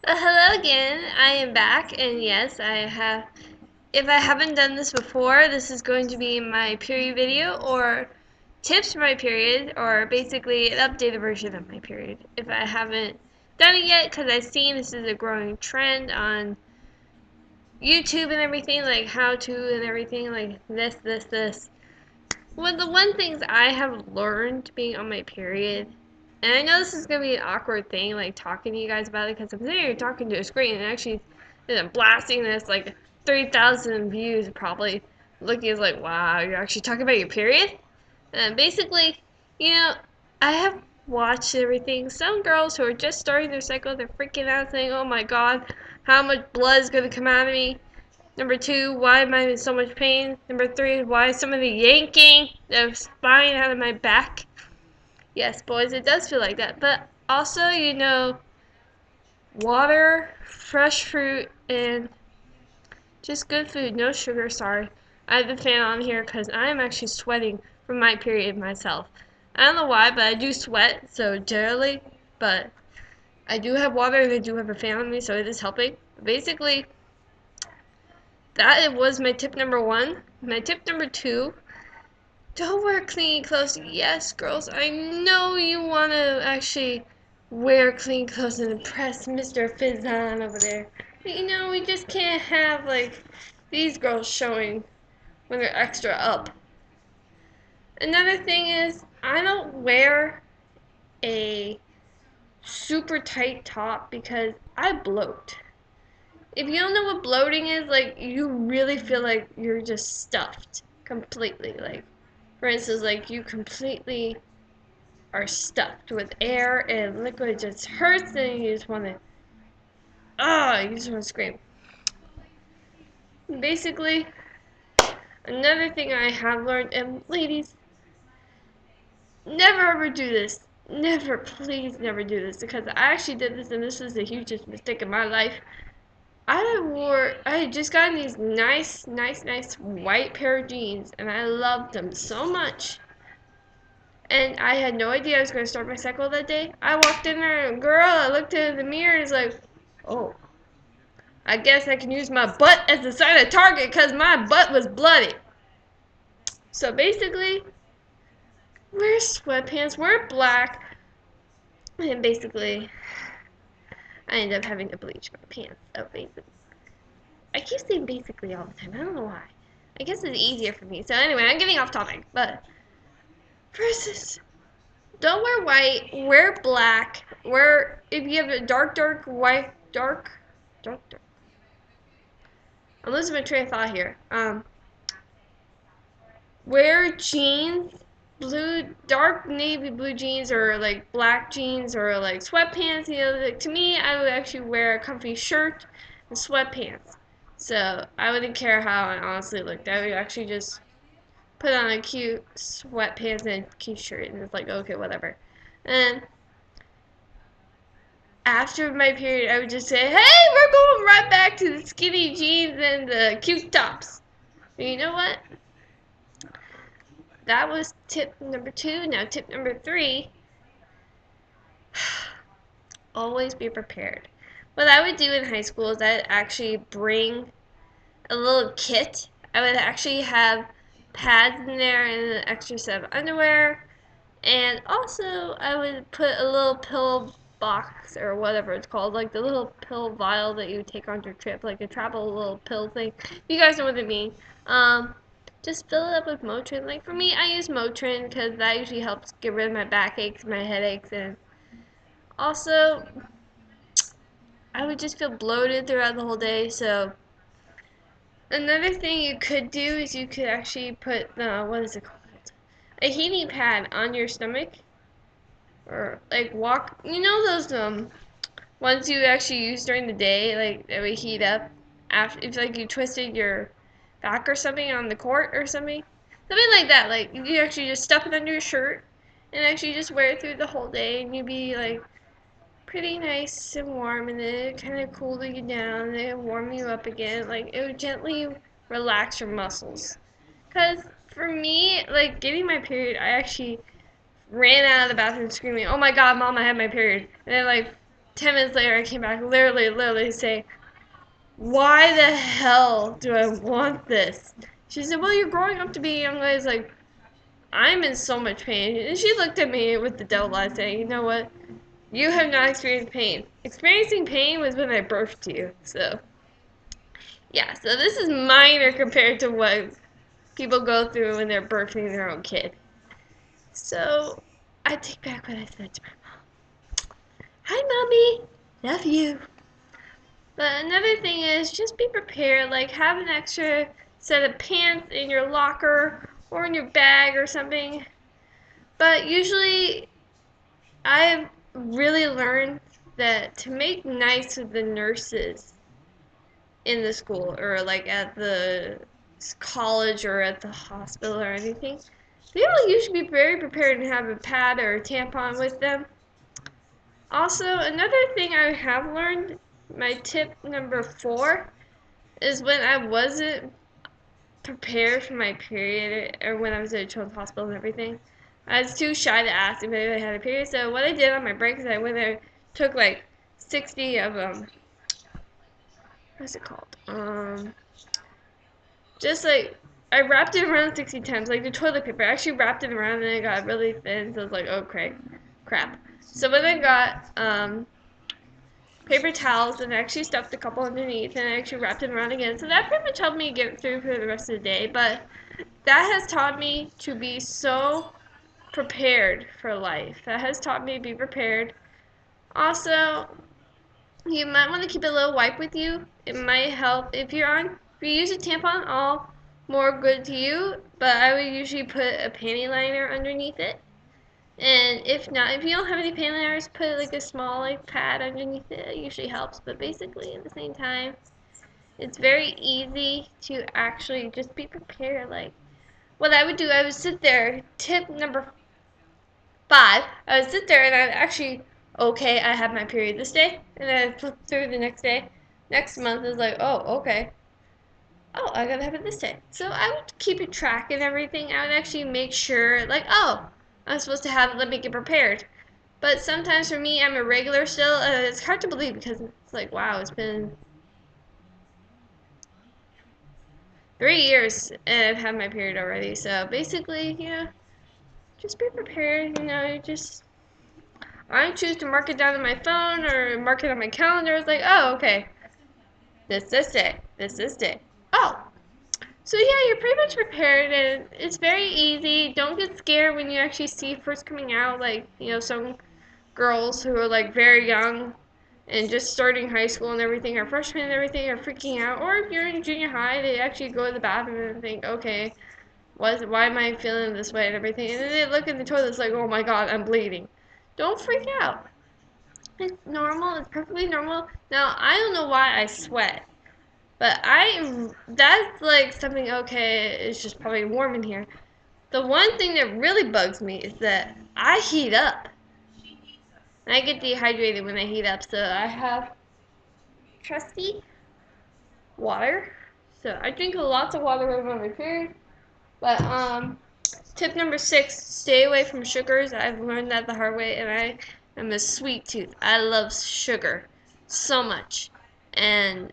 Hello again. I am back, and yes, I have. If I haven't done this before, this is going to be my period video or tips for my period, or basically an updated version of my period. If I haven't done it yet, because I've seen this is a growing trend on YouTube and everything, like how to and everything, like this. One of the one things I have learned being on my period, and I know this is gonna be an awkward thing, like talking to you guys about it, because I'm sitting here talking to a screen and actually blasting this like 3,000 views, probably looking as like, wow, you're actually talking about your period. And basically, you know, I have watched everything. Some girls who are just starting their cycle, they're freaking out, saying, "Oh my God, how much blood is gonna come out of me?" Number two, why am I in so much pain? Number three, why is some of the yanking of spine out of my back? Yes, boys, it does feel like that. But also, water, fresh fruit, and just good food. No sugar, sorry. I have the fan on here because I am actually sweating from my period myself. I don't know why, but I do sweat, so generally, but I do have water and I do have a fan on me, so it is helping. Basically, that was my tip number one. My tip number two, don't wear clean clothes. Yes, girls, I know you want to actually wear clean clothes and impress Mr. Fizzon over there. But we just can't have, like, these girls showing when they're extra up. Another thing is, I don't wear a super tight top because I bloat. If you don't know what bloating is, like, you really feel like you're just stuffed completely. Like, for instance, like, you completely are stuffed with air and liquid just hurts and you just want to, you just want to scream. Basically, another thing I have learned, and ladies, never ever do this. Never, please never do this, because I actually did this and this was the hugest mistake in my life. I had just gotten these nice white pair of jeans and I loved them so much. And I had no idea I was going to start my cycle that day. I walked in there and girl, I looked in the mirror and was like, oh, I guess I can use my butt as the sign of target because my butt was bloody. So basically, wear sweatpants, wear black, and basically, I ended up having to bleach my pants. So basically, I keep saying basically all the time. I don't know why. I guess it's easier for me. So anyway, I'm getting off topic. But versus, don't wear white. Wear black. Wear if you have a dark white, dark. I'm losing my train of thought here. Wear jeans, dark navy blue jeans, or like black jeans, or like sweatpants. Like, to me, I would actually wear a comfy shirt and sweatpants. So I wouldn't care how I honestly looked. I would actually just put on a cute sweatpants and a cute shirt, and it's like, okay, whatever. And after my period, I would just say, hey, we're going right back to the skinny jeans and the cute tops. And you know what? That was tip number two. Now tip number three, always be prepared. What I would do in high school is I'd actually bring a little kit. I would actually have pads in there and an extra set of underwear. And also, I would put a little pill box or whatever it's called, like the little pill vial that you would take on your trip, like a travel little pill thing. You guys know what I mean. Just fill it up with Motrin. Like for me, I use Motrin because that usually helps get rid of my backaches, my headaches, and also I would just feel bloated throughout the whole day. So another thing you could do is you could actually put what is it called? A heating pad on your stomach, or like walk. You know those ones you actually use during the day, like that would heat up after if like you twisted your back or something on the court or something like that. Like you actually just stuff it under your shirt and actually just wear it through the whole day, and you'd be like pretty nice and warm, and then it kind of cool you down and it warm you up again. Like it would gently relax your muscles. Cause for me, like getting my period, I actually ran out of the bathroom screaming, "Oh my God, Mom, I had my period!" And then like 10 minutes later, I came back, literally saying, why the hell do I want this? She said, well, you're growing up to be a young lady. I was like, I'm in so much pain. And she looked at me with the devil eyes saying, you know what? You have not experienced pain. Experiencing pain was when I birthed you. So, yeah. So this is minor compared to what people go through when they're birthing their own kid. So, I take back what I said to my mom. Hi, Mommy. Love you. But another thing is just be prepared. Like, have an extra set of pants in your locker or in your bag or something. But usually, I've really learned that to make nice with the nurses in the school or like at the college or at the hospital or anything, they will usually be very prepared and have a pad or a tampon with them. Also, another thing I have learned, my tip number 4, is when I wasn't prepared for my period or when I was at a children's hospital and everything. I was too shy to ask if I had a period. So what I did on my break is I went there, took like 60 of what's it called? Just like I wrapped it around 60 times, like the toilet paper. I actually wrapped it around and it got really thin. So I was like, oh crap. So then I got paper towels and I actually stuffed a couple underneath and I actually wrapped it around again. So that pretty much helped me get through for the rest of the day. But that has taught me to be so prepared for life. That has taught me to be prepared. Also, you might want to keep a little wipe with you. It might help if you use a tampon, all more good to you. But I would usually put a panty liner underneath it. And if not, if you don't have any panty liners, put like a small like pad underneath it. It usually helps. But basically, at the same time, it's very easy to actually just be prepared. Like what I would do, I would sit there. Tip number 5, I would sit there and I'd actually, okay, I have my period this day, and then I'd flip through the next day. Next month is like, oh, okay. Oh, I gotta have it this day. So I would keep a track and everything. I would actually make sure, like, oh, I'm supposed to have it, let me get prepared. But sometimes for me, I'm a regular still, and it's hard to believe because it's like, wow, it's been 3 years and I've had my period already. So basically, just be prepared, just I choose to mark it down on my phone or mark it on my calendar. It's like, oh, okay, this day, this day. Oh, so yeah, you're pretty much prepared, and it's very easy. Don't get scared when you actually see first coming out, like some girls who are like very young and just starting high school and everything, or freshmen and everything, are freaking out. Or if you're in junior high, they actually go to the bathroom and think, okay, why am I feeling this way and everything, and then they look in the toilet, it's like, oh my god, I'm bleeding. Don't freak out. It's normal. It's perfectly normal. Now, I don't know why I sweat, but that's like something, okay, it's just probably warm in here. The one thing that really bugs me is that I heat up. And I get dehydrated when I heat up, so I have trusty water. So I drink lots of water over my period. But tip number 6, stay away from sugars. I've learned that the hard way, and I am a sweet tooth. I love sugar so much. And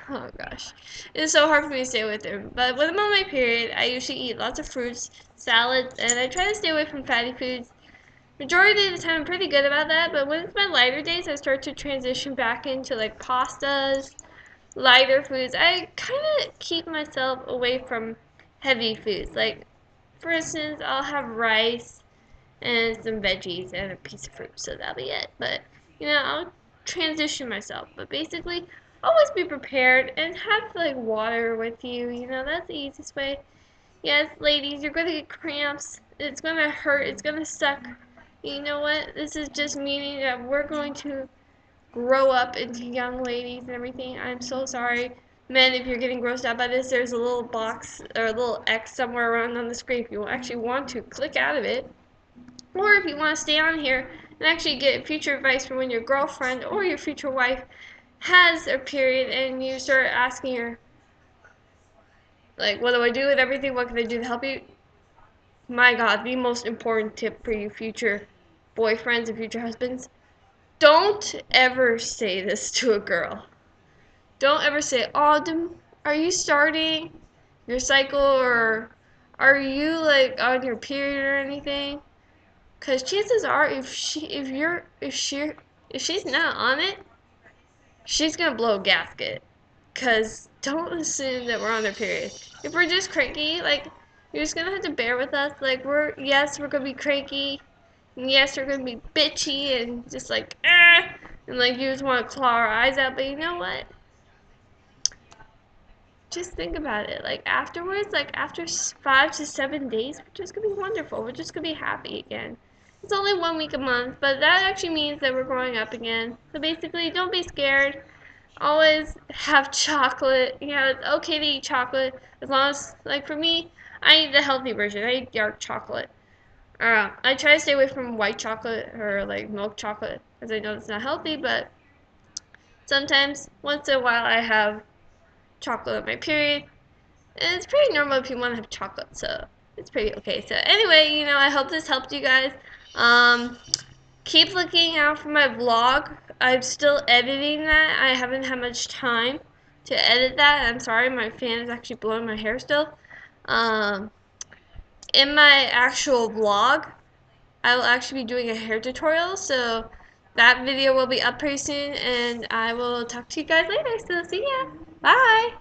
oh gosh, it's so hard for me to stay away from. But when I'm on my period, I usually eat lots of fruits, salads, and I try to stay away from fatty foods. Majority of the time, I'm pretty good about that. But when it's my lighter days, I start to transition back into like pastas, lighter foods. I kind of keep myself away from heavy foods. Like, for instance, I'll have rice and some veggies and a piece of fruit, so that'll be it. But, I'll transition myself. But basically, always be prepared and have, like, water with you. That's the easiest way. Yes, ladies, you're going to get cramps. It's going to hurt. It's going to suck. You know what? This is just meaning that we're going to grow up into young ladies and everything. I'm so sorry. Men, if you're getting grossed out by this, there's a little box or a little X somewhere around on the screen if you actually want to click out of it. Or if you want to stay on here and actually get future advice from when your girlfriend or your future wife has a period and you start asking her, like, what do I do with everything? What can I do to help you? My God, the most important tip for you future boyfriends and future husbands, Don't ever say this to a girl. Don't ever say, "Oh, are you starting your cycle, or are you like on your period or anything?" Because chances are, if she's not on it, she's gonna blow a gasket. Because don't assume that we're on our period. If we're just cranky, like, you're just gonna have to bear with us. Like, yes, we're gonna be cranky. And yes, we're gonna be bitchy and just like, and like, you just wanna claw our eyes out. But you know what? Just think about it. Like, afterwards, like, after 5 to 7 days, we're just gonna be wonderful. We're just gonna be happy again. It's only 1 week a month, but that actually means that we're growing up again. So basically, don't be scared. Always have chocolate. You know, it's okay to eat chocolate as long as, like, for me, I eat the healthy version. I eat dark chocolate. I try to stay away from white chocolate or like milk chocolate, as I know it's not healthy. But sometimes, once in a while, I have chocolate on my period, and it's pretty normal if you want to have chocolate. So it's pretty okay. So anyway, I hope this helped you guys. Um, Keep looking out for my vlog. I'm still editing that. I haven't had much time to edit that. I'm sorry, my fan is actually blowing my hair still. Um, in my actual vlog, I will actually be doing a hair tutorial, so that video will be up pretty soon, and I will talk to you guys later. So see ya. Bye.